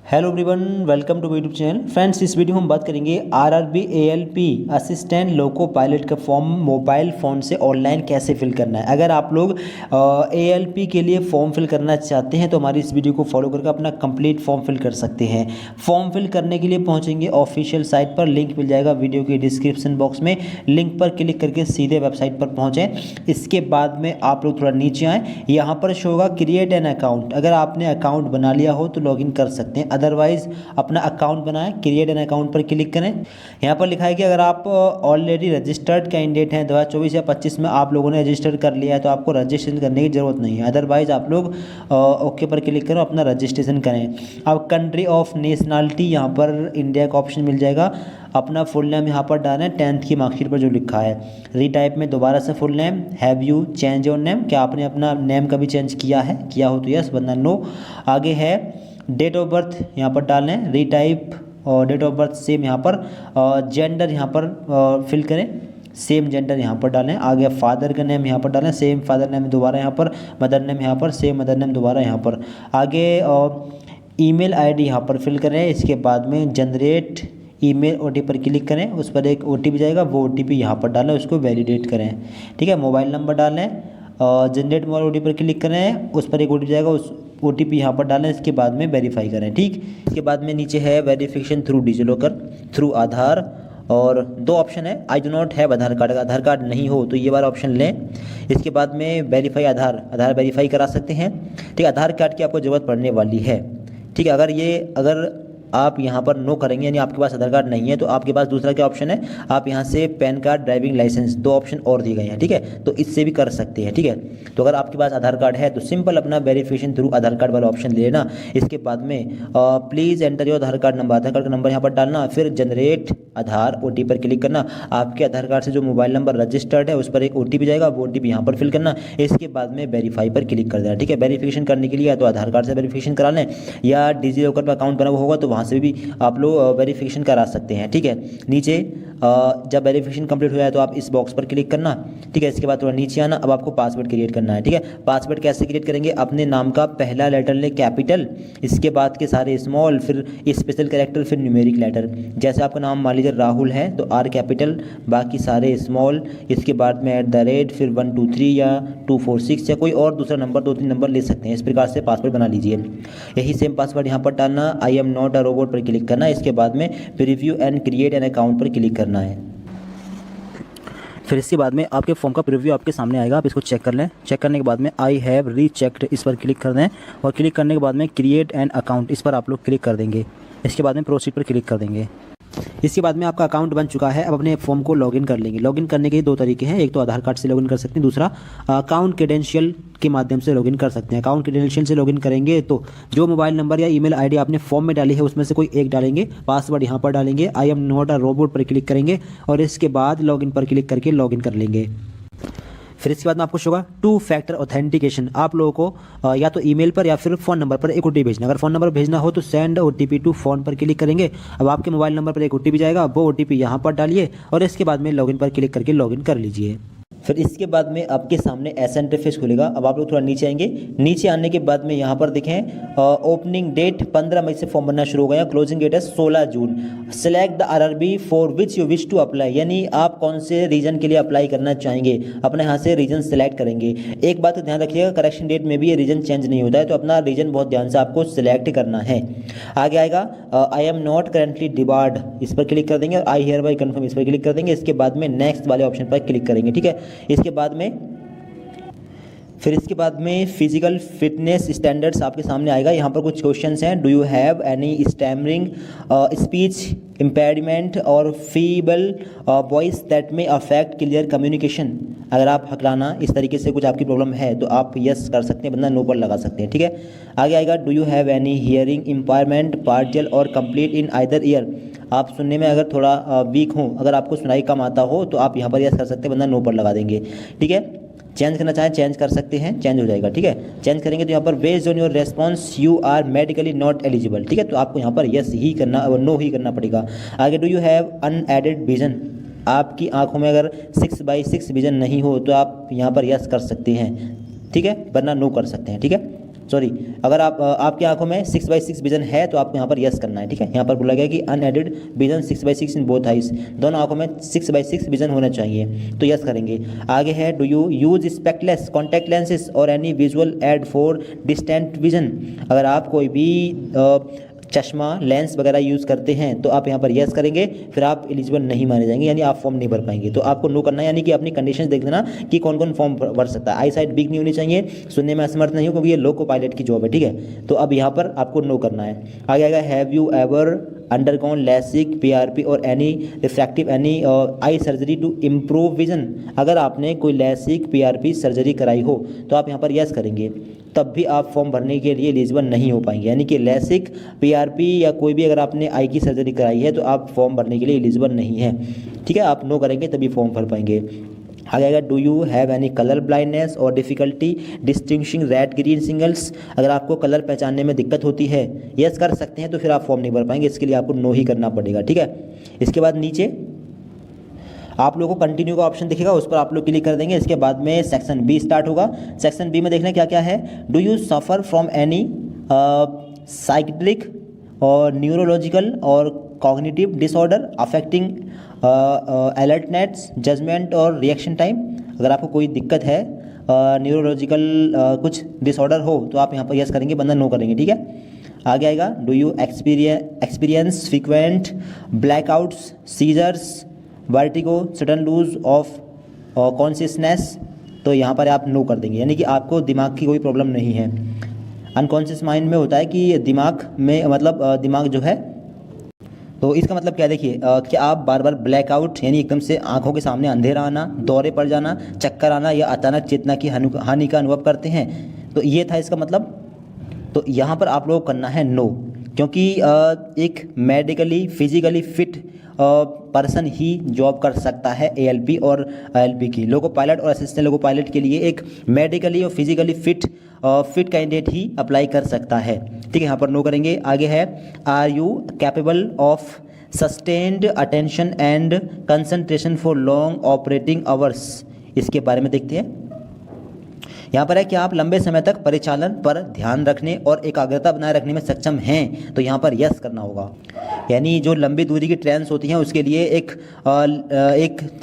Hello everyone, welcome to YouTube channel. Friends, इस video में हम बात करेंगे RRB ALP assistant loco pilot का फॉर्म मोबाइल फ़ोन से ऑनलाइन कैसे फिल करना है। अगर आप लोग एएलपी के लिए फॉर्म फिल करना चाहते हैं तो हमारी इस वीडियो को फॉलो करके अपना कंप्लीट फॉर्म फिल कर सकते हैं। फॉर्म फिल करने के लिए पहुंचेंगे ऑफिशियल साइट पर, लिंक मिल जाएगा वीडियो के डिस्क्रिप्शन बॉक्स में। लिंक पर क्लिक करके सीधे वेबसाइट पर पहुँचें। इसके बाद में आप लोग थोड़ा नीचे आएँ, यहाँ पर शो होगा क्रिएट एन अकाउंट। अगर आपने अकाउंट बना लिया हो तो लॉगिन कर सकते हैं, अदरवाइज अपना अकाउंट बनाएं। क्रिएट एन अकाउंट पर क्लिक करें। यहाँ पर लिखा है कि अगर आप ऑलरेडी रजिस्टर्ड कैंडिडेट हैं, 2024 या 25 में आप लोगों ने रजिस्टर कर लिया है तो आपको रजिस्ट्रेशन करने की ज़रूरत नहीं है। अदरवाइज आप लोग ओके पर क्लिक करें, अपना रजिस्ट्रेशन करें। अब कंट्री ऑफ नेशनलिटी, यहाँ पर इंडिया का ऑप्शन मिल जाएगा। अपना फुल नेम यहाँ पर डालें, 10th की मार्कशीट पर जो लिखा है। रीटाइप में दोबारा से full name. Have you change your name, क्या आपने अपना नेम कभी चेंज किया है? किया हो तो यस, वरना नो। आगे है डेट ऑफ बर्थ, यहाँ पर डालें। रीटाइप और डेट ऑफ बर्थ सेम यहाँ पर। जेंडर यहाँ पर फिल करें, सेम जेंडर यहाँ पर डालें। आगे फादर का नेम यहाँ पर डालें, सेम फादर नेम दोबारा यहाँ पर। मदर नेम यहाँ पर, सेम मदर नेम दोबारा यहाँ पर। आगे ईमेल आईडी यहाँ पर फिल करें। इसके बाद में जनरेट ईमेल ओटीपी पर क्लिक करें, उस पर एक ओटीपी जाएगा, वो ओटीपी यहाँ पर डालें, उसको वैलिडेट करें। ठीक है, मोबाइल नंबर डालें, जनरेट मोबाइल ओटीपी पर क्लिक करें, उस पर एक ओटीपी जाएगा, उस ओटीपी यहाँ पर डालें। इसके बाद में वेरीफाई करें। ठीक, इसके बाद में नीचे है वेरिफिकेशन थ्रू डिजिलॉकर, थ्रू आधार, और दो ऑप्शन है। I do not have Aadhaar card, अगर आधार कार्ड नहीं हो तो ये वाला ऑप्शन लें। इसके बाद में वेरीफाई आधार वेरीफाई करा सकते हैं। ठीक है, आधार कार्ड की आपको ज़रूरत पड़ने वाली है। ठीक है, अगर आप यहाँ पर नो करेंगे यानी आपके पास आधार कार्ड नहीं है तो आपके पास दूसरा क्या ऑप्शन है, आप यहाँ से पैन कार्ड, ड्राइविंग लाइसेंस, दो ऑप्शन और दिए गए हैं। ठीक है, तो इससे भी कर सकते हैं। ठीक है, तो अगर आपके पास आधार कार्ड है तो सिंपल अपना वेरिफिकेशन थ्रू आधार कार्ड वाला ऑप्शन ले लेना। इसके बाद में please enter your Aadhaar card number, Aadhaar card का नंबर यहाँ पर डालना। फिर जनरेट आधार ओटीपी पर क्लिक करना। आपके आधार कार्ड से जो मोबाइल नंबर रजिस्टर्ड है उस पर एक ओटीपी जाएगा, वो ओटीपी यहाँ पर फिल करना। इसके बाद में वेरीफाई पर क्लिक कर देना। ठीक है, वेरिफिकेशन करने के लिए या तो आधार कार्ड से वेरिफिकेशन करा लें या डिजिलॉकर पर अकाउंट बना हुआ होगा तो वहाँ से भी आप लोग वेरिफिकेशन करा सकते हैं। ठीक है, नीचे जब वेरिफिकेशन कंप्लीट हो जाए तो आप इस बॉक्स पर क्लिक करना। ठीक है, इसके बाद थोड़ा नीचे आना। अब आपको पासवर्ड क्रिएट करना है। ठीक है, पासवर्ड कैसे क्रिएट करेंगे, अपने नाम का पहला लेटर लें कैपिटल, इसके बाद के सारे स्मॉल, फिर स्पेशल कैरेक्टर, फिर न्यूमेरिक लेटर। जैसे आपका नाम मान लीजिए राहुल है तो आर कैपिटल, बाकी सारे स्मॉल, इसके बाद में @ फिर 1 2 3 या 2 4 6 या कोई और दूसरा नंबर, 2 3 नंबर ले सकते हैं। इस प्रकार से पासवर्ड बना लीजिए। यही सेम पासवर्ड यहाँ पर डालना। I am not a robot पर क्लिक करना। इसके बाद में preview and create an account पर क्लिक करना है। फिर इसके बाद में आपके फॉर्म का प्रीव्यू आपके सामने आएगा, आप इसको चेक कर लें। चेक करने के बाद में आई हैव रीचेक्ड, इस पर क्लिक कर दें और क्लिक करने के बाद में क्रिएट एन अकाउंट, इस पर आप लोग क्लिक कर देंगे। इसके बाद में प्रोसीड पर क्लिक कर देंगे। इसके बाद में आपका अकाउंट बन चुका है। अब अपने फॉर्म को लॉगिन कर लेंगे। लॉगिन करने के दो तरीके हैं, एक तो आधार कार्ड से लॉगिन कर सकते हैं, दूसरा अकाउंट क्रेडेंशियल के माध्यम से लॉगिन कर सकते हैं। अकाउंट क्रेडेंशियल से लॉगिन करेंगे तो जो मोबाइल नंबर या ईमेल आईडी आपने फॉर्म में डाली है उसमें से कोई एक डालेंगे, पासवर्ड यहाँ पर डालेंगे, I am not a robot पर क्लिक करेंगे और इसके बाद लॉगिन पर क्लिक करके लॉगिन कर लेंगे। फिर इसके बाद में आपको होगा 2 फैक्टर ऑथेंटिकेशन। आप लोगों को या तो ईमेल पर या फिर फ़ोन नंबर पर एक ओटीपी भेजना। अगर फ़ोन नंबर भेजना हो तो सेंड ओटीपी टू फ़ोन पर क्लिक करेंगे। अब आपके मोबाइल नंबर पर एक ओटीपी जाएगा, वो ओटीपी यहाँ पर डालिए और इसके बाद में लॉगिन पर क्लिक करके लॉगिन कर लीजिए। फिर इसके बाद में आपके सामने ऐसा इंटरफेस खुलेगा। अब आप लोग थोड़ा नीचे आएंगे। नीचे आने के बाद में यहाँ पर देखें ओपनिंग डेट 15 मई से फॉर्म बनना शुरू हो गया, क्लोजिंग डेट है 16 जून। Select the RRB for which you wish to apply, यानी आप कौन से रीजन के लिए अप्लाई करना चाहेंगे, अपने यहाँ से रीजन सेलेक्ट करेंगे। एक बात ध्यान रखिएगा, करेक्शन डेट में भी ये रीजन चेंज नहीं होता है, तो अपना रीजन बहुत ध्यान से आपको सिलेक्ट करना है। आगे आएगा I am not currently debarred, इस पर क्लिक कर देंगे और आई हियर बाय कन्फर्म, इस पर क्लिक कर देंगे। इसके बाद में नेक्स्ट वाले ऑप्शन पर क्लिक करेंगे। ठीक है, इसके बाद में फिजिकल फिटनेस स्टैंडर्ड्स आपके सामने आएगा। यहाँ पर कुछ क्वेश्चंस हैं। Do you have any stammering, speech impairment और फीबल वॉइस दैट में अफेक्ट क्लियर कम्युनिकेशन। अगर आप हकलाना इस तरीके से कुछ आपकी प्रॉब्लम है तो आप यस कर सकते हैं, बंदा नो पर लगा सकते हैं। ठीक है, आगे आएगा do you have any hearing impairment partial और कंप्लीट इन आइदर ईयर। आप सुनने में अगर थोड़ा वीक हो, अगर आपको सुनाई कम आता हो तो आप यहाँ पर यस कर सकते हैं, बंदा नो पर लगा देंगे। ठीक है, चेंज करना चाहें चेंज कर सकते हैं, चेंज हो जाएगा। ठीक है, चेंज करेंगे तो यहाँ पर based on your response you are medically not eligible. ठीक है, तो आपको यहाँ पर यस ही करना और नो ही करना पड़ेगा। आगे do you have unaided vision, आपकी आंखों में अगर 6/6 विजन नहीं हो तो आप यहाँ पर यस कर सकते हैं। ठीक है, वरना नो कर सकते हैं। ठीक है, सॉरी, अगर आप आपकी आंखों में 6/6 विजन है तो आपको यहाँ पर यस करना है, ठीक है। यहाँ पर बोला गया कि unaided vision 6/6 in both eyes, दोनों आंखों में 6/6 विजन होना चाहिए, तो यस करेंगे। आगे है do you use spectacles contact lenses or any visual aid for distant vision. अगर आप कोई भी चश्मा लेंस वगैरह यूज़ करते हैं तो आप यहाँ पर यस करेंगे, फिर आप एलिजिबल नहीं माने जाएंगे, यानी आप फॉर्म नहीं भर पाएंगे। तो आपको नो करना है, यानी कि अपनी कंडीशंस देख लेना कि कौन कौन फॉर्म भर सकता है। आई साइट वीक नहीं होनी चाहिए, सुनने में असमर्थ नहीं हो, क्योंकि ये लोको पायलट की जॉब है, ठीक है। तो अब यहाँ पर आपको नो करना है। आगे आएगा have you ever undergone LASIK PRP और any refractive any eye surgery to improve vision. अगर आपने कोई लैसिक PRP सर्जरी कराई हो तो आप यहाँ पर यस करेंगे, तब भी आप फॉर्म भरने के लिए एलिजिबल नहीं हो पाएंगे। यानी कि लैसिक PRP या कोई भी अगर आपने आई की सर्जरी कराई है तो आप फॉर्म भरने के लिए एलिजिबल नहीं है, ठीक है। आप नो करेंगे तभी फॉर्म भर पाएंगे। आगे आएगा do you have any colour blindness or difficulty distinguishing red green signals. अगर आपको कलर पहचानने में दिक्कत होती है, यस कर सकते हैं, तो फिर आप फॉर्म नहीं भर पाएंगे, इसके लिए आपको नो ही करना पड़ेगा, ठीक है। इसके बाद नीचे आप लोगों को कंटिन्यू का ऑप्शन दिखेगा, उस पर आप लोग क्लिक कर देंगे। इसके बाद में सेक्शन बी स्टार्ट होगा। सेक्शन बी में देखना क्या क्या है। Do you suffer from any psychiatric or neurological or cognitive disorder affecting alertness judgement or reaction time. अगर आपको कोई दिक्कत है, न्यूरोलॉजिकल कुछ डिसऑर्डर हो, तो आप यहाँ पर यस करेंगे, बंदा नो करेंगे, ठीक है। आगे आएगा do you experience frequent blackouts seizures vertigo sudden lose of consciousness. तो यहाँ पर आप नो कर देंगे, यानी कि आपको दिमाग की कोई प्रॉब्लम नहीं है। अनकॉन्शियस माइंड में होता है कि दिमाग में मतलब दिमाग जो है, तो इसका मतलब क्या देखिए कि आप बार बार ब्लैकआउट यानी एकदम से आंखों के सामने अंधेरा आना, दौरे पड़ जाना, चक्कर आना या अचानक चेतना की हानि का अनुभव करते हैं, तो ये था इसका मतलब। तो यहाँ पर आप लोग करना है नो, क्योंकि एक मेडिकली फिजिकली फिट पर्सन ही जॉब कर सकता है ALP और ILP की। लोको पायलट और असिस्टेंट लोको पायलट के लिए एक मेडिकली और फिजिकली फिट कैंडिडेट ही अप्लाई कर सकता है, ठीक है। यहाँ पर नो करेंगे। आगे है are you capable of sustained attention and concentration for long operating hours. इसके बारे में देखते हैं। यहाँ पर है कि आप लंबे समय तक परिचालन पर ध्यान रखने और एकाग्रता बनाए रखने में सक्षम हैं, तो यहाँ पर यस करना होगा। यानी जो लंबी दूरी की ट्रेन्स होती हैं उसके लिए एक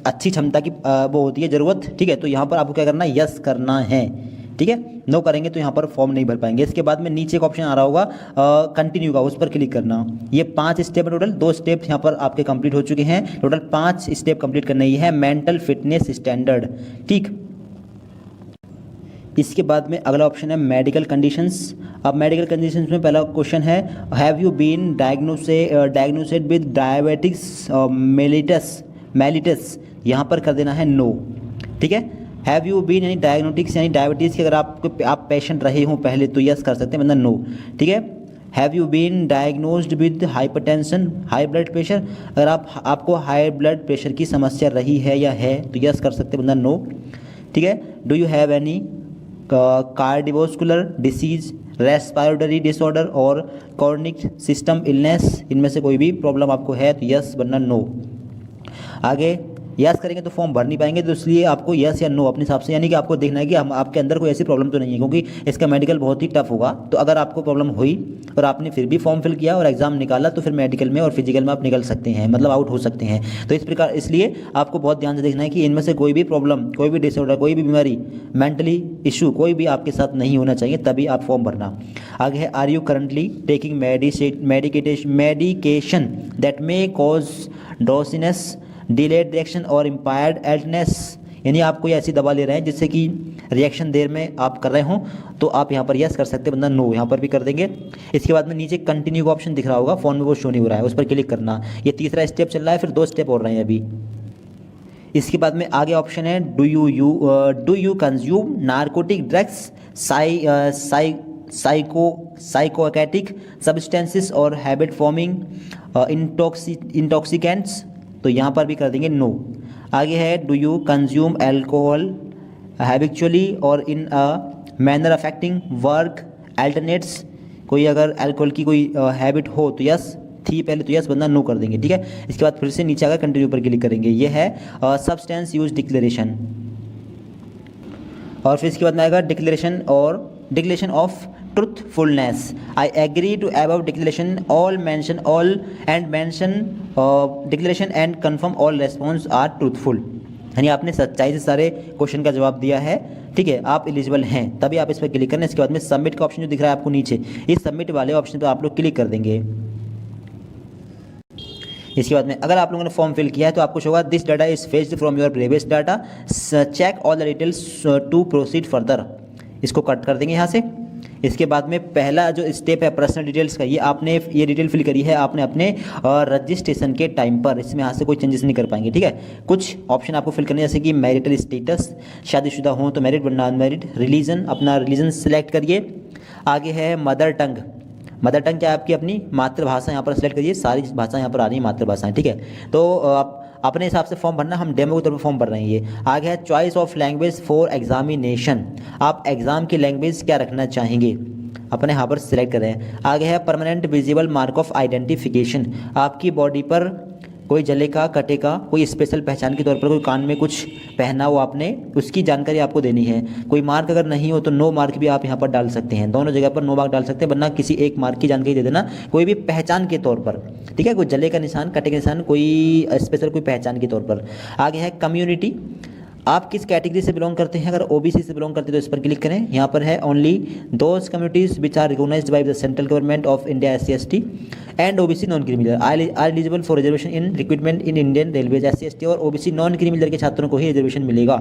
अच्छी क्षमता की वो होती है ज़रूरत, ठीक है। तो यहाँ पर आपको क्या करना है, यस करना है, ठीक है। नो करेंगे तो यहाँ पर फॉर्म नहीं भर पाएंगे। इसके बाद में नीचे का ऑप्शन आ रहा होगा कंटिन्यू का, उस पर क्लिक करना। ये 5 स्टेप टोटल, 2 स्टेप यहाँ पर आपके कंप्लीट हो चुके हैं, टोटल 5 स्टेप कंप्लीट करना ही है मेंटल फिटनेस स्टैंडर्ड, ठीक। इसके बाद में अगला ऑप्शन है मेडिकल कंडीशंस। अब मेडिकल कंडीशंस में पहला क्वेश्चन है have you been diagnosed with diabetics mellitus. यहाँ पर कर देना है नो, ठीक है। हैव यू बीन यानी डायग्नोटिक्स यानी डायबिटीज़ के अगर आप पेशेंट रहे हो पहले तो यस कर सकते हैं, मतलब नो, ठीक है। Have you been diagnosed with hypertension high blood pressure. अगर आपको हाई ब्लड प्रेशर की समस्या रही है या है तो यस कर सकते हैं, मतलब नो, ठीक है। Do you have any cardiovascular disease respiratory disorder और कॉर्निक सिस्टम इलनेस। इनमें से कोई भी प्रॉब्लम आपको है तो यस वरना नो। आगे यस करेंगे तो फॉर्म भर नहीं पाएंगे, तो इसलिए आपको यस या नो अपने हिसाब से, यानी कि आपको देखना है कि आपके अंदर कोई ऐसी प्रॉब्लम तो नहीं है, क्योंकि इसका मेडिकल बहुत ही टफ होगा। तो अगर आपको प्रॉब्लम हुई और आपने फिर भी फॉर्म फिल किया और एग्जाम निकाला तो फिर मेडिकल में और फिजिकल में आप निकल सकते हैं, मतलब आउट हो सकते हैं। तो इस प्रकार इसलिए आपको बहुत ध्यान से देखना है कि इनमें से कोई भी प्रॉब्लम, कोई भी डिसऑर्डर, कोई भी बीमारी, मेंटली इशू कोई भी आपके साथ नहीं होना चाहिए, तभी आप फॉर्म भरना। आगे है are you currently taking medication that may cause drowsiness delayed reaction or impaired alertness. यानी आप कोई ऐसी दवा ले रहे हैं जिससे कि रिएक्शन देर में आप कर रहे हो, तो आप यहाँ पर यस कर सकते हैं, बंदा नो यहाँ पर भी कर देंगे। इसके बाद में नीचे कंटिन्यू का ऑप्शन दिख रहा होगा, फ़ोन में वो शो नहीं हो रहा है, उस पर क्लिक करना। ये तीसरा स्टेप चल रहा है, फिर 2 स्टेप और रहे हैं अभी। इसके बाद में आगे ऑप्शन है do you consume narcotic drugs psychoactive substances or habit forming intoxicants. तो यहाँ पर भी कर देंगे नो। आगे है do you consume alcohol habitually or in a manner affecting work alertness. कोई अगर अल्कोहल की कोई हैबिट हो तो यस थी पहले, तो यस बंदा नो कर देंगे, ठीक है। इसके बाद फिर से नीचे आकर कंटिन्यू पर क्लिक करेंगे। ये है सब्सटेंस यूज डिक्लेरेशन, और फिर इसके बाद में आएगा declaration of truthfulness. I agree to above declaration all mention all and mention declaration and confirm all response are truthful. यानी आपने सच्चाई से सारे क्वेश्चन का जवाब दिया है, ठीक है, आप एलिजिबल हैं, तभी आप इस पर क्लिक करना। इसके बाद में सबमिट का ऑप्शन जो दिख रहा है आपको नीचे, इस सबमिट वाले ऑप्शन पर आप लोग क्लिक कर देंगे। इसके बाद में अगर आप लोगों ने फॉर्म फिल किया है तो आपको होगा this data is fetched from your previous data, check all the details to proceed further. इसको कट कर देंगे यहाँ से। इसके बाद में पहला जो स्टेप है पर्सनल डिटेल्स का, ये आपने ये डिटेल फिल करी है आपने अपने रजिस्ट्रेशन के टाइम पर, इसमें यहाँ से कोई चेंजेस नहीं कर पाएंगे, ठीक है। कुछ ऑप्शन आपको फिल करने जैसे कि मैरिटल स्टेटस, शादीशुदा हो तो मैरिड वरना अनमैरिड, रिलीजन, अपना रिलीजन सेलेक्ट करिए। आगे है मदर टंग, मदर टंग क्या है आपकी अपनी मातृभाषा, यहाँ पर सेलेक्ट करिए। सारी भाषा यहाँ पर आ रही है मातृभाषाएं, ठीक है। तो आप अपने हिसाब से फॉर्म भरना, हम डेमो के तौर पर फॉर्म भर रहे हैं। ये आगे है choice of language for examination, आप एग्जाम की लैंग्वेज क्या रखना चाहेंगे अपने यहाँ पर सिलेक्ट करें। आगे है permanent visible mark of identification, आपकी बॉडी पर कोई जले का कटे का कोई स्पेशल पहचान के तौर पर कोई कान में कुछ पहना हो आपने, उसकी जानकारी आपको देनी है। कोई मार्क अगर नहीं हो तो नो मार्क भी आप यहाँ पर डाल सकते हैं, दोनों जगह पर नो मार्क डाल सकते हैं, वरना किसी एक मार्क की जानकारी दे देना, कोई भी पहचान के तौर पर, ठीक है, कोई जले का निशान, कटे का निशान, कोई स्पेशल कोई पहचान के तौर पर। आगे है कम्युनिटी, आप किस कैटेगरी से बिलोंग करते हैं, अगर ओबीसी से बिलोंग करते हैं तो इस पर क्लिक करें। यहाँ पर है only those communities which are recognized by the central government of India SC/ST and OBC non creamy layer are eligible for reservation in recruitment in Indian Railways. SC/ST और ओबीसी नॉन क्रीमिलर के छात्रों को ही रिजर्वेशन मिलेगा।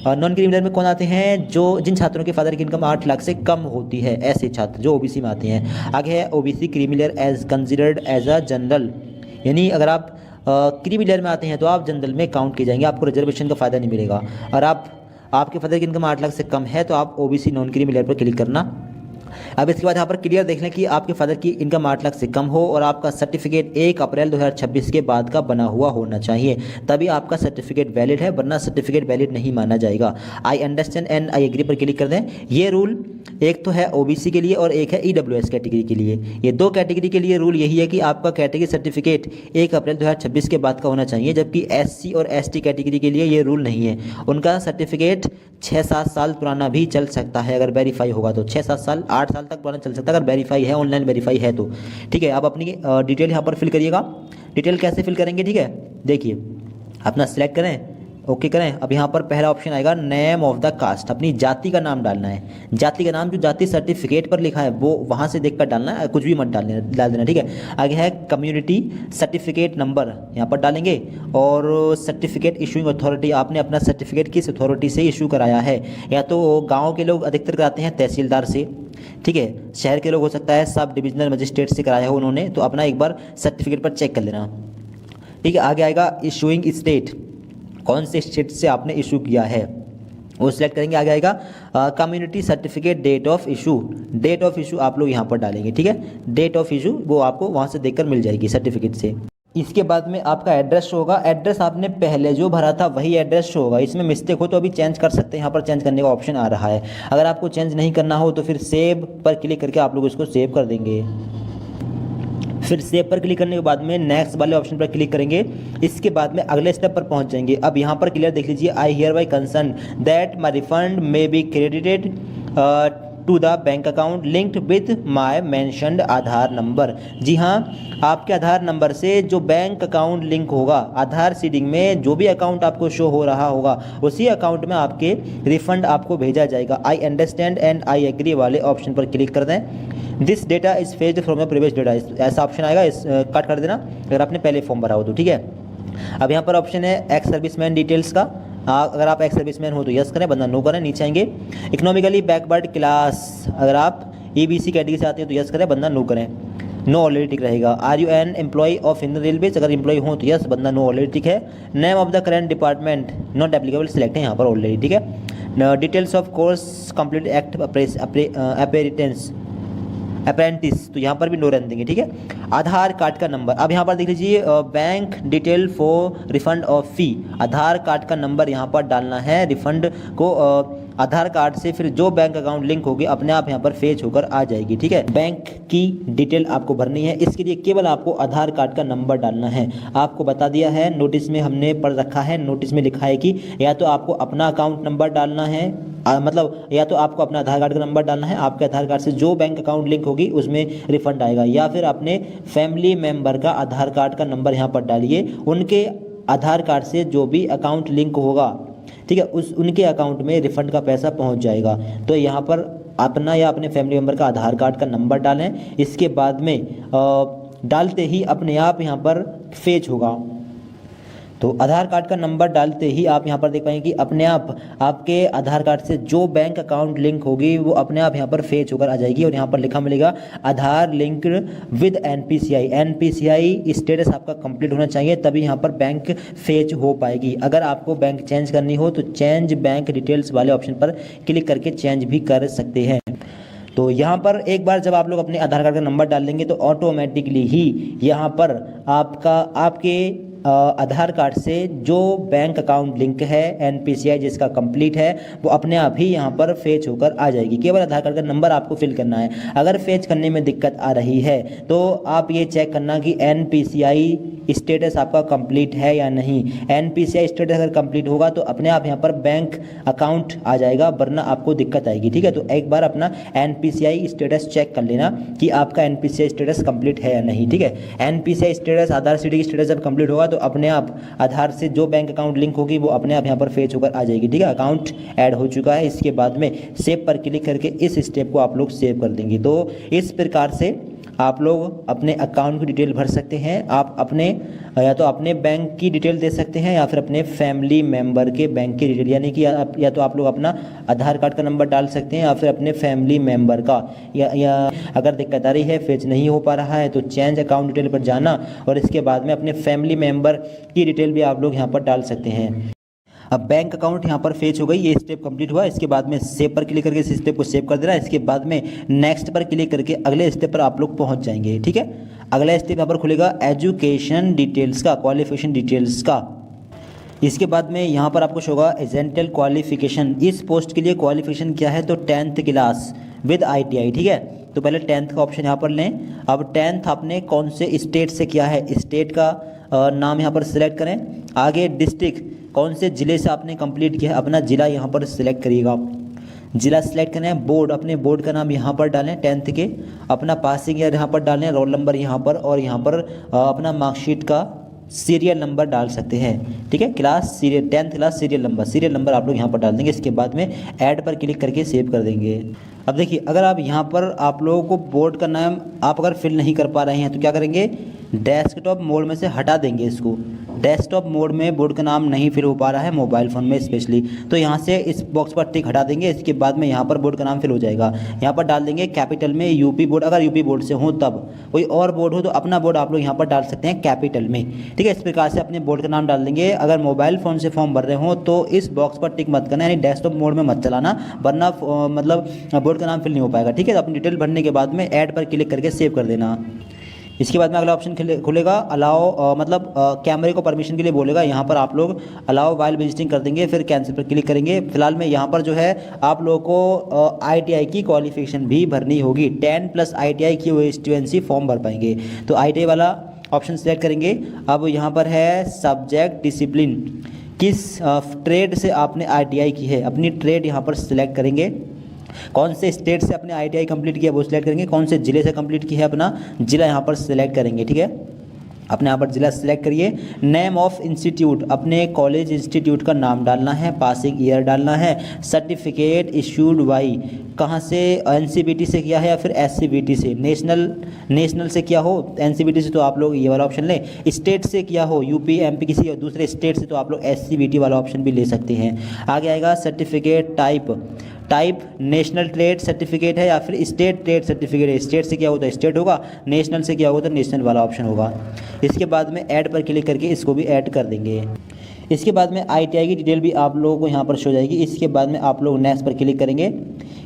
Non क्रीमिलर में कौन आते हैं, जो जिन छात्रों के फादर की इनकम 8 लाख से कम होती है, ऐसे छात्र जो ओबीसी में आते हैं। आगे है OBC creamy layer as considered as a general, यानी अगर आप क्रीमिलर में आते हैं तो आप जनरल में काउंट किए जाएंगे, आपको रिजर्वेशन का फ़ायदा नहीं मिलेगा। और आपके फादर की इनकम 8 लाख से कम है तो आप ओबीसी नॉन क्रीमिलर पर क्लिक करना। अब इसके बाद यहाँ पर क्लियर देख लें कि आपके फादर की इनकम 8 लाख से कम हो और आपका सर्टिफिकेट 1 अप्रैल 2026 के बाद का बना हुआ होना चाहिए, तभी आपका सर्टिफिकेट वैलिड है, वरना सर्टिफिकेट वैलिड नहीं माना जाएगा। I understand and I agree पर क्लिक कर दें। ये रूल एक तो है ओबीसी के लिए और एक है EWS कैटेगरी के लिए। ये दो कैटेगरी के लिए रूल यही है कि आपका कैटेगरी सर्टिफिकेट 1 अप्रैल 2026 के बाद का होना चाहिए, जबकि SC और ST कैटेगरी के लिए ये रूल नहीं है। उनका सर्टिफिकेट 6-7 साल पुराना भी चल सकता है, अगर वेरीफाई होगा तो 6-7 साल 8 साल तक पुराना चल सकता है, अगर वेरीफाई है, ऑनलाइन वेरीफाई है तो, ठीक है। आप अपनी डिटेल यहाँ पर फिल करिएगा। डिटेल कैसे फिल करेंगे, ठीक है, देखिए अपना सिलेक्ट करें, ओके करें। अब यहाँ पर पहला ऑप्शन आएगा नेम ऑफ द कास्ट, अपनी जाति का नाम डालना है। जाति का नाम जो जाति सर्टिफिकेट पर लिखा है वो वहाँ से देखकर डालना है, कुछ भी मत डाल देना, ठीक है। आगे है कम्युनिटी सर्टिफिकेट नंबर, यहाँ पर डालेंगे। और सर्टिफिकेट इशूइंग अथॉरिटी, आपने अपना सर्टिफिकेट किस अथॉरिटी से इशू कराया है, या तो गाँव के लोग अधिकतर कराते हैं तहसीलदार से, ठीक है, शहर के लोग हो सकता है सब डिविजनल मजिस्ट्रेट से कराया हो उन्होंने, तो अपना एक बार सर्टिफिकेट पर चेक कर लेना, ठीक है। आगे आएगा इशूइंग स्टेट, कौन से स्टेट से आपने इशू किया है वो सिलेक्ट करेंगे। आगे आएगा community certificate date of issue, date of issue आप लोग यहाँ पर डालेंगे, ठीक है। डेट ऑफ इशू वो आपको वहाँ से देखकर मिल जाएगी सर्टिफिकेट से। इसके बाद में आपका एड्रेस होगा, एड्रेस आपने पहले जो भरा था वही एड्रेस होगा, इसमें मिस्टेक हो तो अभी चेंज कर सकते हैं, यहाँ पर चेंज करने का ऑप्शन आ रहा है। अगर आपको चेंज नहीं करना हो तो फिर सेव पर क्लिक करके आप लोग इसको सेव कर देंगे। फिर सेव पर क्लिक करने के बाद में नेक्स्ट वाले ऑप्शन पर क्लिक करेंगे। इसके बाद में अगले स्टेप पर पहुंच जाएंगे। अब यहाँ पर क्लियर देख लीजिए, I hereby concern that my refund may be credited to the bank account linked with my mentioned Aadhaar number. जी हाँ, आपके आधार नंबर से जो बैंक अकाउंट लिंक होगा, आधार सीडिंग में जो भी अकाउंट आपको शो हो रहा होगा उसी अकाउंट में आपके रिफंड आपको भेजा जाएगा। I understand and I agree वाले ऑप्शन पर क्लिक कर दें। This data is fetched from your previous data, ऐसा ऑप्शन आएगा, इस कट कर देना अगर आपने पहले फॉर्म भरा हो तो, ठीक है। अब यहाँ पर ऑप्शन है एक्स सर्विसमैन डिटेल्स का, अगर आप एक्स सर्विसमैन हो तो यस करें, वरना नो करें। नीचे आएंगे इकोनॉमिकली बैकवर्ड क्लास, अगर आप EBC कैटेगरी से आते हैं तो यस करें, वरना नो करें। नो ऑलरेडी टिक रहेगा। Are you an employ of Indian railways, अगर एम्प्लॉय हो तो यस, वरना नो ऑलरेडी टिक है। Name of the current department not applicable select है यहाँ पर ऑलरेडी, ठीक है। Details of course complete act apprentice, तो यहाँ पर भी नो रहने देंगे, ठीक है। आधार कार्ड का नंबर। अब यहाँ पर देख लीजिए bank detail for refund of fee, Aadhaar card का नंबर यहाँ पर डालना है। रिफंड को आधार कार्ड से फिर जो बैंक अकाउंट लिंक होगी अपने आप यहाँ पर फेच होकर आ जाएगी। ठीक है, बैंक की डिटेल आपको भरनी है, इसके लिए केवल आपको आधार कार्ड का नंबर डालना है। आपको बता दिया है, नोटिस में हमने पढ़ रखा है, नोटिस में लिखा है कि या तो आपको अपना अकाउंट नंबर डालना है, मतलब या तो आपको अपना आधार कार्ड का नंबर डालना है, आपके आधार कार्ड से जो बैंक अकाउंट लिंक होगी उसमें रिफंड आएगा, या फिर अपने फैमिली मेम्बर का आधार कार्ड का नंबर यहाँ पर डालिए, उनके आधार कार्ड से जो भी अकाउंट लिंक होगा, ठीक है, उनके अकाउंट में रिफंड का पैसा पहुंच जाएगा। तो यहाँ पर अपना या अपने फैमिली मेम्बर का आधार कार्ड का नंबर डालें, इसके बाद में डालते ही अपने आप यहाँ पर फेच होगा। तो आधार कार्ड का नंबर डालते ही आप यहाँ पर देख पाएंगे कि अपने आप आपके आधार कार्ड से जो बैंक अकाउंट लिंक होगी वो अपने आप यहाँ पर फेच होकर आ जाएगी, और यहाँ पर लिखा मिलेगा Aadhaar link with NPCI. NPCI status आपका कंप्लीट होना चाहिए, तभी यहाँ पर बैंक फेच हो पाएगी। अगर आपको बैंक चेंज करनी हो तो चेंज बैंक डिटेल्स वाले ऑप्शन पर क्लिक करके चेंज भी कर सकते हैं। तो यहाँ पर एक बार जब आप लोग अपने आधार कार्ड का नंबर डाल देंगे तो ऑटोमेटिकली ही यहाँ पर आपके आधार कार्ड से जो बैंक अकाउंट लिंक है एनपीसीआई जिसका कंप्लीट है वो अपने आप ही यहाँ पर फेच होकर आ जाएगी। केवल आधार कार्ड का नंबर आपको फिल करना है। अगर फेच करने में दिक्कत आ रही है तो आप ये चेक करना कि एनपीसीआई स्टेटस आपका कंप्लीट है या नहीं। एनपीसीआई स्टेटस अगर कंप्लीट होगा तो अपने आप यहाँ पर बैंक अकाउंट आ जाएगा, वरना आपको दिक्कत आएगी। ठीक है, तो एक बार अपना एनपीसीआई स्टेटस चेक कर लेना कि आपका एनपीसीआई स्टेटस कंप्लीट है या नहीं। ठीक है, एनपीसीआई स्टेटस आधार सीडी की स्टेटस जब कंप्लीट होगा तो अपने आप आधार से जो बैंक अकाउंट लिंक होगी वो अपने आप यहाँ पर फेच होकर आ जाएगी। ठीक है, अकाउंट ऐड हो चुका है। इसके बाद में सेव पर क्लिक करके इस स्टेप को आप लोग सेव कर देंगे। तो इस प्रकार से आप लोग अपने अकाउंट की डिटेल भर सकते हैं। आप अपने या तो अपने बैंक की डिटेल दे सकते हैं या फिर अपने फैमिली मेम्बर के बैंक की डिटेल, यानी कि या तो आप लोग अपना आधार कार्ड का नंबर डाल सकते हैं या फिर अपने फैमिली मेम्बर का, या अगर दिक्कत आ रही है फेच नहीं हो पा रहा है तो चेंज अकाउंट डिटेल पर जाना और इसके बाद में अपने फैमिली मेम्बर की डिटेल भी आप लोग यहाँ पर डाल सकते हैं। अब बैंक अकाउंट यहाँ पर फेच हो गई, ये स्टेप कंप्लीट हुआ। इसके बाद में सेव पर क्लिक करके इस स्टेप को सेव कर देना। इसके बाद में नेक्स्ट पर क्लिक करके अगले स्टेप पर आप लोग पहुँच जाएंगे। ठीक है, अगला स्टेप यहाँ पर खुलेगा एजुकेशन डिटेल्स का, क्वालिफिकेशन डिटेल्स का। इसके बाद में यहाँ पर आपको शो होगा एजेंटल क्वालिफिकेशन। इस पोस्ट के लिए क्वालिफिकेशन क्या है तो 10th क्लास विद ITI। ठीक है, तो पहले 10th का ऑप्शन यहाँ पर लें। अब 10th आपने कौन से स्टेट से किया है, स्टेट का नाम यहाँ पर सिलेक्ट करें। आगे डिस्ट्रिक्ट, कौन से ज़िले से आपने कंप्लीट किया है, अपना ज़िला यहाँ पर सिलेक्ट करिएगा। ज़िला सिलेक्ट करें। बोर्ड, अपने बोर्ड का नाम यहाँ पर डालें 10th के। अपना पासिंग ईयर यहाँ पर डालें, रोल नंबर यहाँ पर, और यहाँ पर अपना मार्कशीट का सीरियल नंबर डाल सकते हैं। ठीक है, class serial 10th class serial number आप लोग यहाँ पर डाल देंगे। इसके बाद में ऐड पर क्लिक करके सेव कर देंगे। अब देखिए, अगर आप यहाँ पर आप लोगों को बोर्ड का नाम आप अगर फिल नहीं कर पा रहे हैं तो क्या करेंगे, डेस्कटॉप मोड में से हटा देंगे इसको। डेस्कटॉप मोड में बोर्ड का नाम नहीं फिल हो पा रहा है मोबाइल फ़ोन में स्पेशली, तो यहाँ से इस बॉक्स पर टिक हटा देंगे। इसके बाद में यहाँ पर बोर्ड का नाम फिल हो जाएगा। यहाँ पर डाल देंगे कैपिटल में यूपी बोर्ड, अगर यूपी बोर्ड से हो तब। कोई और बोर्ड हो तो अपना बोर्ड आप लोग यहाँ पर डाल सकते हैं कैपिटल में। ठीक है, इस प्रकार से अपने बोर्ड का नाम डाल देंगे। अगर मोबाइल फ़ोन से फॉर्म भर रहे हो तो इस बॉक्स पर टिक मत करना, यानी डेस्कटॉप मोड में मत चलाना, वरना मतलब बोर्ड का नाम फिल नहीं हो पाएगा। ठीक है, तो अपनी डिटेल भरने के बाद में ऐड पर क्लिक करके सेव कर देना। इसके बाद में अगला ऑप्शन खुलेगा अलाउ, मतलब कैमरे को परमिशन के लिए बोलेगा। यहाँ पर आप लोग अलाउ वाइल विजिटिंग कर देंगे, फिर कैंसिल पर क्लिक करेंगे। फिलहाल में यहाँ पर जो है आप लोगों को ITI की क्वालिफिकेशन भी भरनी होगी। 10+ ITI की वो स्टूडेंसी फॉर्म भर पाएंगे, तो ITI वाला ऑप्शन सेलेक्ट करेंगे। अब यहाँ पर है सब्जेक्ट डिसिप्लिन, किस ट्रेड से आपने ITI की है, अपनी ट्रेड यहाँ पर सिलेक्ट करेंगे। कौन से स्टेट से अपने ITI कंप्लीट किया वो सिलेक्ट करेंगे। कौन से ज़िले से कंप्लीट की है अपना ज़िला यहाँ पर सिलेक्ट करेंगे। ठीक है, अपने यहाँ पर ज़िला सिलेक्ट करिए। नेम ऑफ इंस्टीट्यूट, अपने कॉलेज इंस्टीट्यूट का नाम डालना है, पासिंग ईयर डालना है। सर्टिफिकेट इशूड बाई, कहाँ से, NCBT से किया है या फिर SCBT से। नेशनल से किया हो NCBT से तो आप लोग ये वाला ऑप्शन लें। स्टेट से किया हो UP MP किसी और दूसरे स्टेट से तो आप लोग SCBT वाला ऑप्शन भी ले सकते हैं। आगे आएगा certificate type national trade certificate है या फिर स्टेट ट्रेड सर्टिफिकेट है। स्टेट से किया हो तो स्टेट होगा, नेशनल से किया होगा तो नेशनल वाला ऑप्शन होगा। इसके बाद में ऐड पर क्लिक करके इसको भी ऐड कर देंगे। इसके बाद में ITI की डिटेल भी आप लोगों को यहाँ पर शो जाएगी। इसके बाद में आप लोग नेक्स्ट पर क्लिक करेंगे।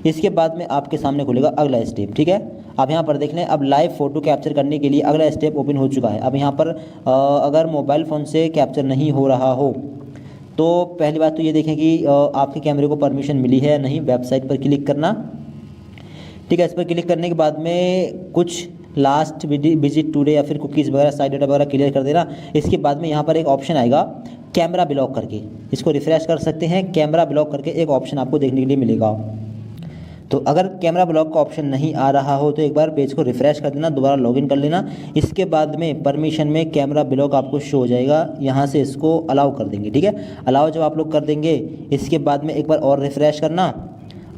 इसके बाद में आपके सामने खुलेगा अगला स्टेप। ठीक है, अब यहाँ पर देख लें, अब लाइव फ़ोटो कैप्चर करने के लिए अगला स्टेप ओपन हो चुका है। अब यहाँ पर अगर मोबाइल फ़ोन से कैप्चर नहीं हो रहा हो तो पहली बात तो ये देखें कि आपके कैमरे को परमिशन मिली है या नहीं। वेबसाइट पर क्लिक करना, ठीक है। इस पर क्लिक करने के बाद में कुछ लास्ट विजिट टुडे या फिर कुकीज़ वगैरह साइड डाटा वगैरह क्लियर कर देना। इसके बाद में यहाँ पर एक ऑप्शन आएगा कैमरा ब्लॉक करके, इसको रिफ्रेश कर सकते हैं। कैमरा ब्लॉक करके एक ऑप्शन आपको देखने के लिए मिलेगा। तो अगर कैमरा ब्लॉक का ऑप्शन नहीं आ रहा हो तो एक बार पेज को रिफ्रेश कर देना, दोबारा लॉगिन कर लेना। इसके बाद में परमिशन में कैमरा ब्लॉक आपको शो हो जाएगा, यहाँ से इसको अलाउ कर देंगे, ठीक है। अलाउ जब आप लोग कर देंगे इसके बाद में एक बार और रिफ्रेश करना,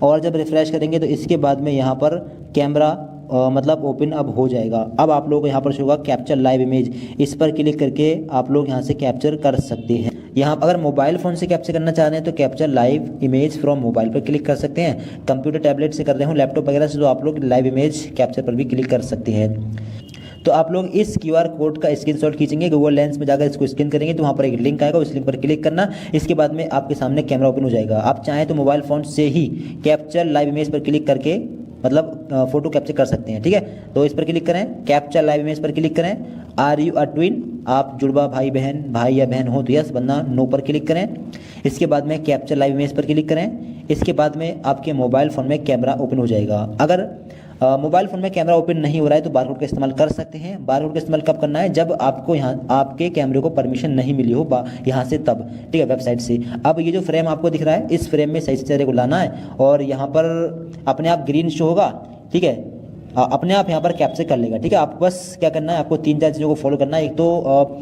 और जब रिफ्रेश करेंगे तो इसके बाद में यहाँ पर कैमरा मतलब ओपन अब हो जाएगा। अब आप लोग यहाँ पर शो होगा कैप्चर लाइव इमेज, इस पर क्लिक करके आप लोग यहाँ से कैप्चर कर सकते हैं। यहाँ अगर मोबाइल फ़ोन से कैप्चर करना चाह रहे हैं तो capture live image from mobile पर क्लिक कर सकते हैं। कंप्यूटर टैबलेट से कर रहे हो, लैपटॉप वगैरह से, तो आप लोग लाइव इमेज कैप्चर पर भी क्लिक कर सकते हैं। तो आप लोग इस QR कोड का स्क्रीनशॉट खींचेंगे, गूगल लेंस में जाकर इसको स्कैन करेंगे तो वहाँ पर एक लिंक आएगा, उस लिंक पर क्लिक करना। इसके बाद में आपके सामने कैमरा ओपन हो जाएगा। आप चाहें तो मोबाइल फ़ोन से ही कैप्चर लाइव इमेज पर क्लिक करके मतलब फ़ोटो कैप्चर कर सकते हैं, ठीक है। तो इस पर क्लिक करें, कैप्चर लाइव इमेज पर क्लिक करें। आर यू अ ट्विन, आप जुड़वा भाई या बहन हो तो यस, वरना नो पर क्लिक करें। इसके बाद में कैप्चर लाइव इमेज पर क्लिक करें। इसके बाद में आपके मोबाइल फ़ोन में कैमरा ओपन हो जाएगा। अगर मोबाइल फ़ोन में कैमरा ओपन नहीं हो रहा है तो बारकोड का इस्तेमाल कर सकते हैं। बारकोड का इस्तेमाल कब करना है, जब आपको यहाँ आपके कैमरे को परमिशन नहीं मिली हो यहाँ से तब, ठीक है, वेबसाइट से। अब ये जो फ्रेम आपको दिख रहा है, इस फ्रेम में सही से चेहरे को लाना है और यहाँ पर अपने आप ग्रीन शो होगा, ठीक है, अपने आप यहाँ पर कैप्चर कर लेगा, ठीक है। आपको बस क्या करना है, आपको 3-4 चीज़ों को फॉलो करना है। एक तो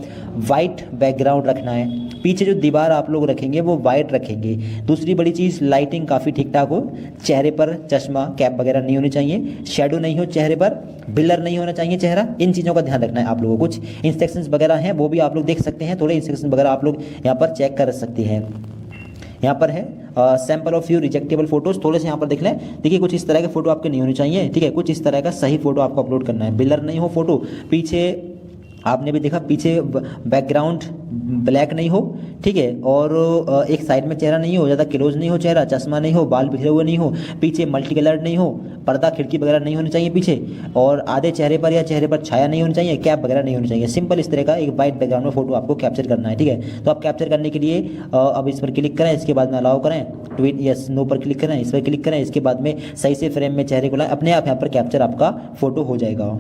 वाइट बैकग्राउंड रखना है, पीछे जो दीवार आप लोग रखेंगे वो वाइट रखेंगे। दूसरी बड़ी चीज़, लाइटिंग काफ़ी ठीक ठाक हो, चेहरे पर चश्मा कैप वगैरह नहीं होनी चाहिए, शेडो नहीं हो चेहरे पर, ब्लर नहीं होना चाहिए चेहरा। इन चीज़ों का ध्यान रखना है आप लोगों को। कुछ इंस्ट्रक्शंस वगैरह हैं वो भी आप लोग देख सकते हैं, थोड़े इंस्ट्रक्शन वगैरह आप लोग यहाँ पर चेक कर सकते हैं। यहाँ पर है सैम्पल ऑफ यू रिजेक्टेबल फोटोज़, थोड़े से यहाँ पर देख लें। देखिए कुछ इस तरह के फ़ोटो आपके नहीं होने चाहिए, ठीक है। कुछ इस तरह का सही फ़ोटो आपको अपलोड करना है, ब्लर नहीं हो फोटो, पीछे आपने भी देखा पीछे बैकग्राउंड ब्लैक नहीं हो, ठीक है, और एक साइड में चेहरा नहीं हो, ज़्यादा क्लोज नहीं हो चेहरा, चश्मा नहीं हो, बाल बिखरे हुए नहीं हो, पीछे मल्टी कलर्ड नहीं हो, पर्दा खिड़की वगैरह नहीं होनी चाहिए पीछे, और आधे चेहरे पर या चेहरे पर छाया नहीं होनी चाहिए, कैप वगैरह नहीं होनी चाहिए। सिंपल इस तरह का एक वाइट बैकग्राउंड में फोटो आपको कैप्चर करना है, ठीक है। तो आप कैप्चर करने के लिए अब इस पर क्लिक करें, इसके बाद में अलाउ करें, ट्वीट यस नो पर क्लिक करें, इस पर क्लिक करें। इसके बाद में सही से फ्रेम में चेहरे को लाएं, अपने आप यहाँ पर कैप्चर आपका फ़ोटो हो जाएगा।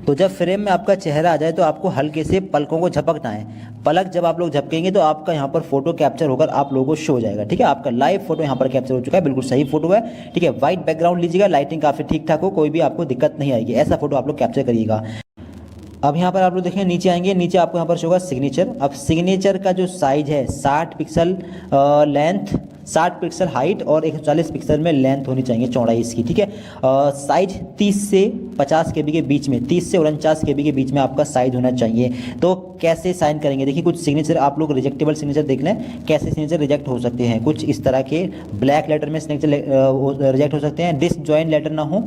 तो जब फ्रेम में आपका चेहरा आ जाए तो आपको हल्के से पलकों को झपकना है। पलक जब आप लोग झपकेंगे तो आपका यहाँ पर फोटो कैप्चर होकर आप लोगों को शो हो जाएगा, ठीक है। आपका लाइव फोटो यहाँ पर कैप्चर हो चुका है, बिल्कुल सही फोटो है, ठीक है। वाइट बैकग्राउंड लीजिएगा, लाइटिंग काफ़ी ठीक ठाक हो, कोई भी आपको दिक्कत नहीं आएगी, ऐसा फोटो आप लोग कैप्चर करिएगा। अब यहाँ पर आप लोग देखें, नीचे आएंगे, नीचे आपको यहाँ पर शो होगा सिग्नेचर। अब सिग्नेचर का जो साइज है 60 पिक्सल लेंथ, 60 पिक्सल हाइट और 140 पिक्सल में लेंथ होनी चाहिए, चौड़ाई इसकी, ठीक है। साइज 30 से 50 KB के बीच में, 30 से 49 KB के बीच में आपका साइज होना चाहिए। तो कैसे साइन करेंगे, देखिए कुछ सिग्नेचर आप लोग रिजेक्टेबल सिग्नेचर देख लें, कैसे सिग्नेचर रिजेक्ट हो सकते हैं। कुछ इस तरह के ब्लैक लेटर में सिग्नेचर रिजेक्ट हो सकते हैं, डिसजॉइंट लेटर ना हो,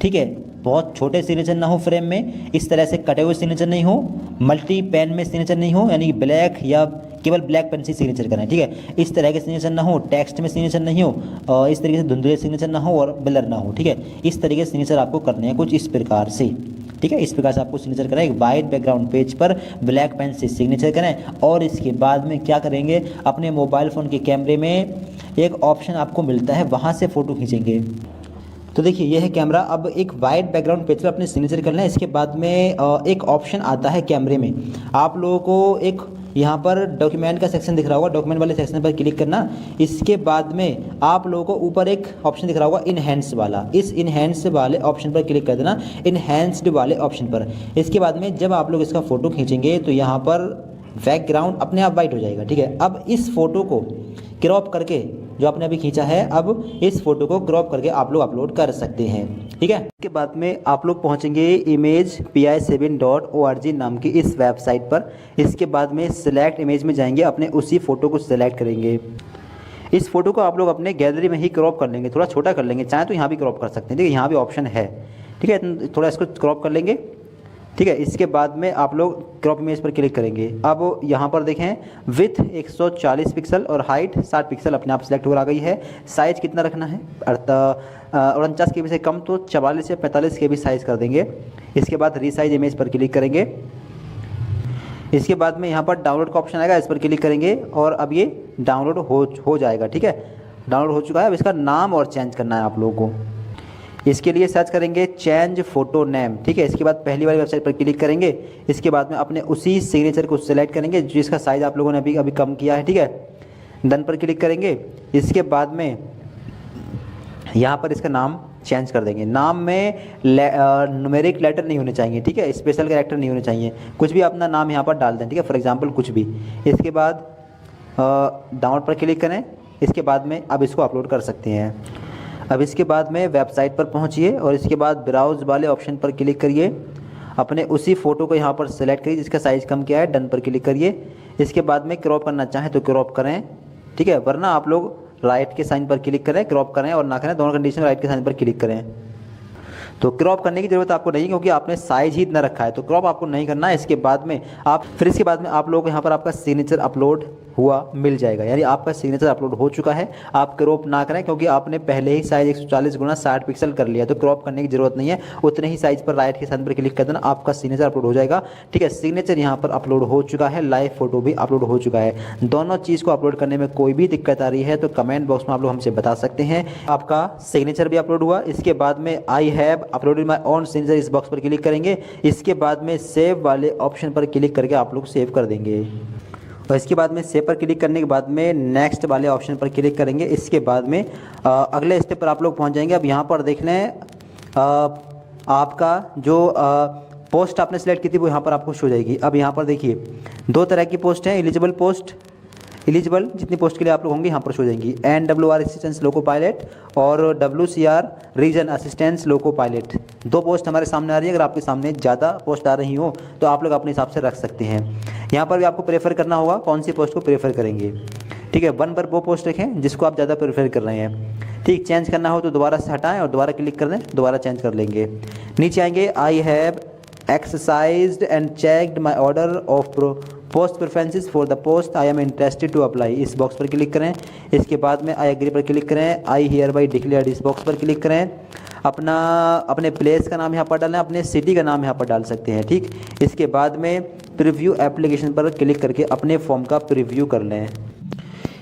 ठीक है, बहुत छोटे सिग्नेचर ना हो फ्रेम में, इस तरह से कटे हुए सिग्नेचर नहीं हो, मल्टी पेन में सिग्नेचर नहीं हो, यानी ब्लैक या केवल ब्लैक पेन से सिग्नेचर करें, ठीक है। इस तरह के सिग्नेचर ना हो, टेक्स्ट में सिग्नेचर नहीं हो, इस तरीके से धुंधले सिग्नेचर ना हो और ब्लर ना हो, ठीक है। इस तरीके से सिग्नेचर आपको करने हैं कुछ इस प्रकार से, ठीक है। इस प्रकार से आपको सिग्नेचर करें, एक वाइट बैकग्राउंड पेज पर ब्लैक पेन से सिग्नेचर करें। और इसके बाद में क्या करेंगे, अपने मोबाइल फ़ोन के कैमरे में एक ऑप्शन आपको मिलता है, वहाँ से फ़ोटो खींचेंगे। तो देखिए ये है कैमरा। अब एक वाइट बैकग्राउंड पेज पर अपने सिग्नेचर करना है। इसके बाद में एक ऑप्शन आता है कैमरे में, आप लोगों को एक यहाँ पर डॉक्यूमेंट का सेक्शन दिख रहा होगा, डॉक्यूमेंट वाले सेक्शन पर क्लिक करना। इसके बाद में आप लोगों को ऊपर एक ऑप्शन दिख रहा होगा इनहैंस वाला, इस इनहैंस वाले ऑप्शन पर क्लिक कर देना, इनहैंस्ड वाले ऑप्शन पर। इसके बाद में जब आप लोग इसका फ़ोटो खींचेंगे तो यहाँ पर बैकग्राउंड अपने आप वाइट हो जाएगा, ठीक है। अब इस फ़ोटो को क्रॉप करके, जो आपने अभी खींचा है, अब इस फोटो को क्रॉप करके आप लोग अपलोड कर सकते हैं, ठीक है। इसके बाद में आप लोग पहुंचेंगे image.pi7.org नाम की इस वेबसाइट पर। इसके बाद में सिलेक्ट इमेज में जाएंगे, अपने उसी फ़ोटो को सिलेक्ट करेंगे। इस फोटो को आप लोग अपने गैलरी में ही क्रॉप कर लेंगे, थोड़ा छोटा कर लेंगे, चाहे तो यहाँ भी क्रॉप कर सकते हैं, ठीक है, यहाँ भी ऑप्शन है, ठीक है। थोड़ा इसको क्रॉप कर लेंगे, ठीक है। इसके बाद में आप लोग क्रॉप इमेज पर क्लिक करेंगे। अब यहाँ पर देखें विथ 140 पिक्सल और हाइट 60 पिक्सल अपने आप सेलेक्ट हो आ गई है। साइज़ कितना रखना है 49 KB से कम, तो 44 या 45 KB साइज़ कर देंगे। इसके बाद रीसाइज इमेज पर क्लिक करेंगे। इसके बाद में यहाँ पर डाउनलोड का ऑप्शन आएगा, इस पर क्लिक करेंगे और अब ये डाउनलोड हो जाएगा। ठीक है, डाउनलोड हो चुका है। अब इसका नाम और चेंज करना है आप लोगों को। इसके लिए सर्च करेंगे चेंज फोटो नेम। ठीक है, इसके बाद पहली वाली वेबसाइट पर क्लिक करेंगे। इसके बाद में अपने उसी सिग्नेचर को सिलेक्ट करेंगे जिसका साइज़ आप लोगों ने अभी कम किया है। ठीक है, डन पर क्लिक करेंगे। इसके बाद में यहाँ पर इसका नाम चेंज कर देंगे। नाम में न्यूमेरिक लेटर नहीं होने चाहिए। ठीक है, स्पेशल कैरेक्टर नहीं होने चाहिए। कुछ भी अपना नाम यहाँ पर डाल दें। ठीक है, फॉर एग्जांपल कुछ भी। इसके बाद डाउनलोड पर क्लिक करें। इसके बाद में अब इसको अपलोड कर सकते हैं। अब इसके बाद में वेबसाइट पर पहुँचिए और इसके बाद ब्राउज़ वाले ऑप्शन पर क्लिक करिए। अपने उसी फ़ोटो को यहाँ पर सेलेक्ट करिए जिसका साइज़ कम किया है, डन पर क्लिक करिए। इसके बाद में क्रॉप करना चाहें तो क्रॉप करें। ठीक है, वरना आप लोग राइट के साइन पर क्लिक करें, क्रॉप करें और ना करें, दोनों कंडीशन में राइट के साइन पर क्लिक करें। तो क्रॉप करने की ज़रूरत आपको नहीं, क्योंकि आपने साइज़ ही इतना रखा है, तो क्रॉप आपको नहीं करना है। इसके बाद में इसके बाद में आप लोग यहाँ पर आपका सिग्नेचर अपलोड हुआ मिल जाएगा, यानी आपका सिग्नेचर अपलोड हो चुका है। आप क्रॉप ना करें क्योंकि आपने पहले ही साइज़ 140 × 60 पिक्सल कर लिया, तो क्रॉप करने की ज़रूरत नहीं है। उतने ही साइज़ पर राइट के साइन पर क्लिक कर देना, आपका सिग्नेचर अपलोड हो जाएगा। ठीक है, सिग्नेचर यहाँ पर अपलोड हो चुका है, लाइव फोटो भी अपलोड हो चुका है। दोनों चीज़ को अपलोड करने में कोई भी दिक्कत आ रही है तो कमेंट बॉक्स में आप लोग हमसे बता सकते हैं। आपका सिग्नेचर भी अपलोड हुआ। इसके बाद में I have uploaded my own signature, इस बॉक्स पर क्लिक करेंगे। इसके बाद में सेव वाले ऑप्शन पर क्लिक करके आप लोग सेव कर देंगे और इसके बाद में सेव पर क्लिक करने के बाद में नेक्स्ट वाले ऑप्शन पर क्लिक करेंगे। इसके बाद में अगले स्टेप पर आप लोग पहुंच जाएंगे। अब यहाँ पर देख लें आपका जो पोस्ट आपने सेलेक्ट की थी वो यहाँ पर आपको शो हो जाएगी। अब यहाँ पर देखिए 2 तरह की पोस्ट हैं, एलिजिबल पोस्ट, एलिजिबल जितनी पोस्ट के लिए आप लोग होंगे यहाँ पर शो हो जाएंगी, NWR असिस्टेंस लोको पायलट और WCR region assistance loco pilot. 2 post हमारे सामने आ रही है। अगर आपके सामने ज़्यादा पोस्ट आ रही हो तो आप लोग अपने हिसाब से रख सकते हैं। यहाँ पर भी आपको प्रेफर करना होगा कौन सी पोस्ट को प्रेफर करेंगे। ठीक है, 1 पर वो पोस्ट रखें जिसको आप ज़्यादा प्रेफर कर रहे हैं। ठीक, चेंज करना हो तो दोबारा से हटाएं और दोबारा क्लिक कर दें, दोबारा चेंज कर लेंगे। नीचे आएंगे I have exercised and checked my order of post preferences for the post I am interested to apply, इस बॉक्स पर क्लिक करें। इसके बाद में आई एग्री पर क्लिक करें। आई हियर बाई डिक्लेयर्ड, इस बॉक्स पर क्लिक करें। अपने प्लेस का नाम यहाँ पर डालें, अपने सिटी का नाम यहाँ पर डाल सकते हैं। ठीक, इसके बाद में प्रीव्यू एप्लीकेशन पर क्लिक करके अपने फॉर्म का प्रीव्यू कर लें।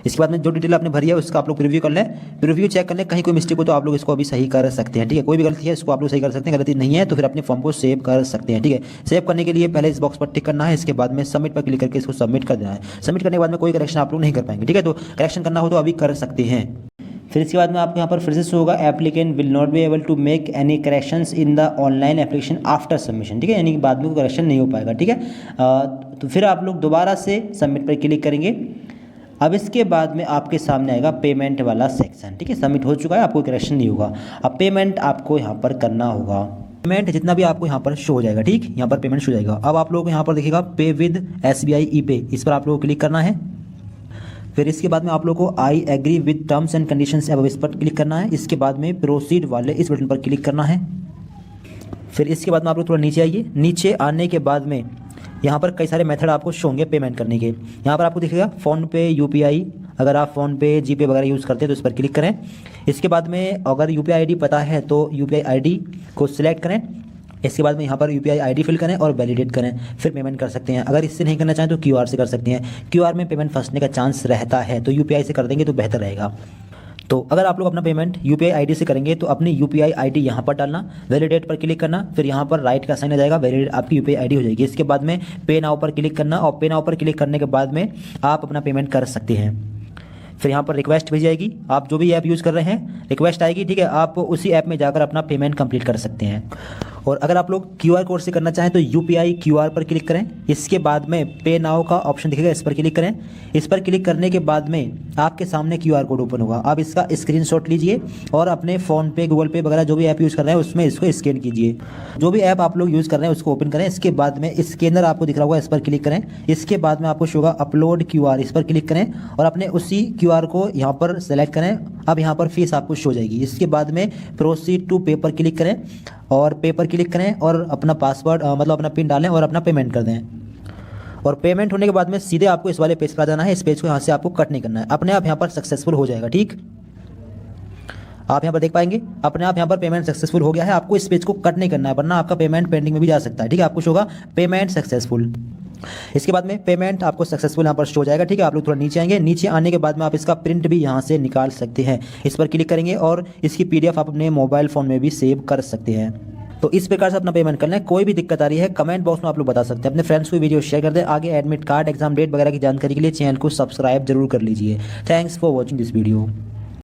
इसके बाद में जो डिटेल आपने भरी है उसका आप लोग प्रीव्यू कर लें। प्रीव्यू चेक कर लें, कहीं कोई मिस्टेक हो तो आप लोग इसको अभी सही कर सकते हैं। ठीक है, कोई भी गलती है इसको आप लोग सही कर सकते हैं, गलती नहीं है तो फिर अपने फॉर्म को सेव कर सकते हैं। ठीक है, सेव करने के लिए पहले इस बॉक्स पर टिक करना है। इसके बाद में सबमिट पर क्लिक करके इसको सबमिट कर देना है। सबमिट करने के बाद में कोई करेक्शन आप लोग नहीं कर पाएंगे। ठीक है, तो करेक्शन करना हो तो अभी कर सकते हैं। फिर इसके बाद में आपको यहाँ पर फिर से होगा applicant will not be able to make any corrections in the online application after submission. ठीक है, यानी कि बाद में कोई करेक्शन नहीं हो पाएगा। ठीक है, तो फिर आप लोग दोबारा से सबमिट पर क्लिक करेंगे। अब इसके बाद में आपके सामने आएगा पेमेंट वाला सेक्शन। ठीक है, सबमिट हो चुका है, आपको करेक्शन नहीं होगा। अब पेमेंट आपको यहाँ पर करना होगा। पेमेंट जितना भी आपको यहाँ पर शो हो जाएगा। ठीक, यहाँ पर पेमेंट शो हो जाएगा। अब आप लोग यहाँ पर देखिएगा पे विद SBI ई-पे, इस पर आप लोगों को क्लिक करना है। फिर इसके बाद में आप लोगों को I agree with terms and conditions अब इस पर क्लिक करना है। इसके बाद में प्रोसीड वाले इस बटन पर क्लिक करना है। फिर इसके बाद में आप लोग थोड़ा नीचे आइए। नीचे आने के बाद में यहाँ पर कई सारे मेथड आपको शो होंगे पेमेंट करने के। यहाँ पर आपको दिखेगा फ़ोनपे, UPI, अगर आप फ़ोनपे, जीपे वगैरह यूज़ करते हैं तो इस पर क्लिक करें। इसके बाद में अगर UPI ID पता है तो UPI ID को सिलेक्ट करें। इसके बाद में यहाँ पर UPI ID फिल करें और वैलिडेट करें, फिर पेमेंट कर सकते हैं। अगर इससे नहीं करना चाहें तो QR से कर सकते हैं। QR में पेमेंट फंसने का चांस रहता है, तो UPI से कर देंगे तो बेहतर रहेगा। तो अगर आप लोग अपना पेमेंट UPI ID से करेंगे तो अपनी UPI ID यहाँ पर डालना, वैलिडेट पर क्लिक करना, फिर यहाँ पर राइट का साइन आ जाएगा, वैलिडेट आपकी UPI ID हो जाएगी। इसके बाद में पे नाउ पर क्लिक करना और पे नाउ पर क्लिक करने के बाद में आप अपना पेमेंट कर सकते हैं। फिर यहाँ पर रिक्वेस्ट भेज जाएगी, आप जो भी ऐप यूज़ कर रहे हैं रिक्वेस्ट आएगी। ठीक है, आप उसी ऐप में जाकर अपना पेमेंट कंप्लीट कर सकते हैं। और अगर आप लोग QR कोड से करना चाहें तो UPI QR पर क्लिक करें। इसके बाद में पे नाउ का ऑप्शन दिखेगा, इस पर क्लिक करें। इस पर क्लिक करने के बाद में आपके सामने QR कोड ओपन होगा। आप इसका स्क्रीनशॉट लीजिए और अपने फ़ोनपे, गूगल पे वगैरह जो भी ऐप यूज़ कर रहे हैं उसमें इसको स्कैन कीजिए। जो भी ऐप आप लोग यूज़ कर रहे हैं उसको ओपन करें। इसके बाद में स्कैनर आपको दिख रहा होगा, इस पर क्लिक करें। इसके बाद में आपको शो होगा अपलोड QR, इस पर क्लिक करें और अपने उसी QR को यहाँ पर सेलेक्ट करें। अब यहाँ पर फीस आपको शो हो जाएगी। इसके बाद में प्रोसीड टू पे पर क्लिक करें और पे पर क्लिक करें और अपना पासवर्ड मतलब अपना पिन डालें और अपना पेमेंट कर दें। और पेमेंट होने के बाद में सीधे आपको इस वाले पेज पर आ जाना है। इस पेज को यहाँ से आपको कट नहीं करना है, अपने आप यहाँ पर सक्सेसफुल हो जाएगा। ठीक, आप यहाँ पर देख पाएंगे अपने आप यहाँ पर पेमेंट सक्सेसफुल हो गया है। आपको इस पेज को कट नहीं करना है, वरना आपका पेमेंट पेंडिंग में भी जा सकता है। ठीक है, आपको शो होगा पेमेंट सक्सेसफुल। इसके बाद में पेमेंट आपको सक्सेसफुल यहाँ पर शो हो जाएगा। ठीक है, आप लोग थोड़ा नीचे आएंगे। नीचे आने के बाद में आप इसका प्रिंट भी यहाँ से निकाल सकते हैं। इस पर क्लिक करेंगे और इसकी PDF आप अपने मोबाइल फ़ोन में भी सेव कर सकते हैं। तो इस प्रकार से अपना पेमेंट करना है। कोई भी दिक्कत आ रही है कमेंट बॉक्स में आप लोग बता सकते हैं। अपने फ्रेंड्स को वीडियो शेयर कर दें। आगे एडमिट कार्ड, एग्जाम डेट वगैरह की जानकारी के लिए चैनल को सब्सक्राइब जरूर कर लीजिए। Thanks for watching this video.